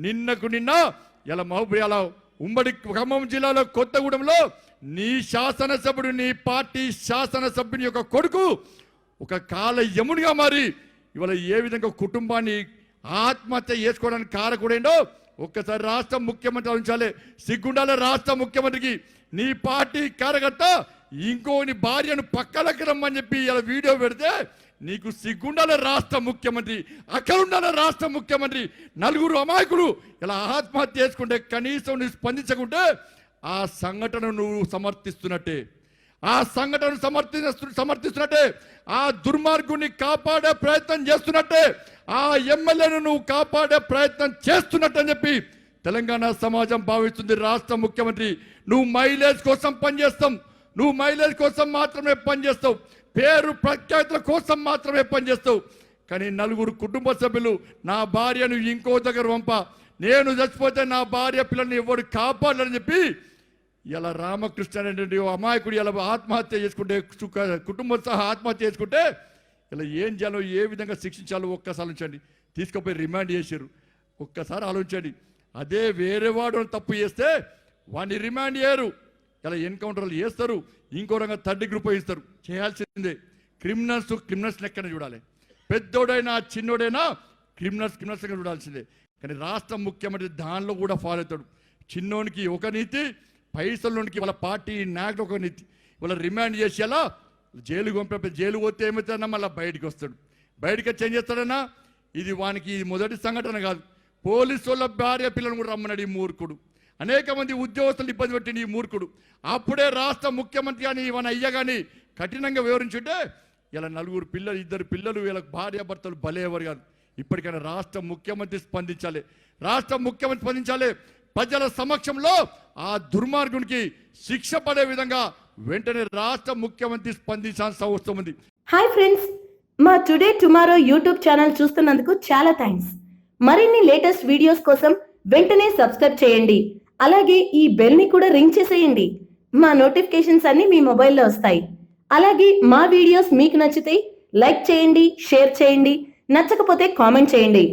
నిన్న ఇలా మహబూబ్ ఉమ్మడి ఖమ్మం జిల్లాలో కొత్తగూడెంలో నీ శాసనసభ్యుడు నీ పార్టీ శాసనసభ్యుని యొక్క కొడుకు ఒక కాల యమునిగా మారి ఇవాళ ఏ విధంగా కుటుంబాన్ని ఆత్మహత్య చేసుకోవడానికి కారకుడేండో ఒక్కసారి రాష్ట్ర ముఖ్యమంత్రి ఆలోచించాలి. సిగ్గుండాల రాష్ట్ర ముఖ్యమంత్రికి నీ పార్టీ కార్యకర్త ఇంకోని భార్యను పక్కలకి రమ్మని చెప్పి ఇలా వీడియో పెడితే నీకు సిగ్గుండాల రాష్ట్ర ముఖ్యమంత్రి, అక్కడ ఉండాల రాష్ట్ర ముఖ్యమంత్రి. నలుగురు అమాయకులు ఇలా ఆత్మహత్య చేసుకుంటే కనీసం నువ్వు స్పందించకుంటే ఆ సంఘటన నువ్వు సమర్థిస్తున్నట్టే, ఆ సంఘటనను సమర్థిస్తున్నట్టే, ఆ దుర్మార్గుని కాపాడే ప్రయత్నం చేస్తున్నట్టే, ఆ ఎమ్మెల్యేను నువ్వు కాపాడే ప్రయత్నం చేస్తున్నట్టని చెప్పి తెలంగాణ సమాజం భావిస్తుంది. రాష్ట్ర ముఖ్యమంత్రి నువ్వు మైలేజ్ కోసం పనిచేస్తాం, నువ్వు మైలేజ్ కోసం మాత్రమే పనిచేస్తావు, పేరు ప్రఖ్యాతుల కోసం మాత్రమే పనిచేస్తావు. కానీ నలుగురు కుటుంబ సభ్యులు నా భార్యను ఇంకో దగ్గర పంప, నేను చచ్చిపోతే నా భార్య పిల్లల్ని ఎవరు కాపాడాలని చెప్పి ఇలా రామకృష్ణ అనేటువంటి అమాయకుడు ఇలా ఆత్మహత్య చేసుకుంటే, కుటుంబం సహా ఆత్మహత్య చేసుకుంటే ఇలా ఏం చేయాలో, ఏ విధంగా శిక్షించాలో ఒక్కసారి ఆలోచించండి. తీసుకుపోయి రిమాండ్ చేశారు. ఒక్కసారి ఆలోచించండి. అదే వేరే వాడు తప్పు చేస్తే వాడిని రిమాండ్ చేయరు, ఇలా ఎన్కౌంటర్లు చేస్తారు, ఇంకో రంగా థర్డ్ గ్రూప్ ఇస్తారు. చేయాల్సిందే. క్రిమినల్స్ లెక్కన చూడాలి. పెద్దోడైనా చిన్నోడైనా క్రిమినల్స్ లెక్కన చూడాల్సిందే. కానీ రాష్ట్ర ముఖ్యమంత్రి దానిలో కూడా ఫాలో అవుతాడు. చిన్నోనికి ఒక నీతి, పైసల్లోనికి వాళ్ళ పార్టీ నాయకుడు ఒక నీతి. వాళ్ళ రిమాండ్ చేసి అలా జైలుకు పంపే, జైలు పోతే ఏమవుతాడన్నా మళ్ళీ బయటికి వస్తాడు. బయటకు వచ్చి ఏం చేస్తాడన్నా, ఇది వానికి మొదటి సంఘటన కాదు. పోలీసు వాళ్ళ భార్య పిల్లలను కూడా రమ్మన్నాడు ఈ మూర్ఖుడు. అనేక మంది ఉద్యోగస్తులు ఇబ్బంది పెట్టింది ఈ మూర్ఖుడు. అప్పుడే రాష్ట్ర ముఖ్యమంత్రి కానీ ఇవన్న అయ్య కానీ కఠినంగా వివరించుంటే ఇలా నలుగురు పిల్లలు, ఇద్దరు పిల్లలు, వీళ్ళకి భార్యాభర్తలు బలేవారు కాదు. ఇప్పటికైనా రాష్ట్ర ముఖ్యమంత్రి స్పందించాలి, రాష్ట్ర ముఖ్యమంత్రి స్పందించాలి. ప్రజల సమక్షంలో ఆ దుర్మార్గునికి శిక్ష పడే విధంగా వెంటనే రాష్ట్ర ముఖ్యమంత్రి స్పందించాల్సిన అవసరం ఉంది. హాయ్ ఫ్రెండ్స్, మా టుడే టుమారో యూట్యూబ్ ఛానల్ చూస్తున్నందుకు చాలా థ్యాంక్స్. మరిన్ని లేటెస్ట్ వీడియోస్ కోసం వెంటనే సబ్స్క్రైబ్ చేయండి. అలాగే ఈ బెల్ ని కూడా రింగ్ చేసేయండి. మా నోటిఫికేషన్స్ అన్ని మీ మొబైల్లో వస్తాయి. అలాగే మా వీడియోస్ మీకు నచ్చితే లైక్ చేయండి, షేర్ చేయండి, నచ్చకపోతే కామెంట్ చేయండి.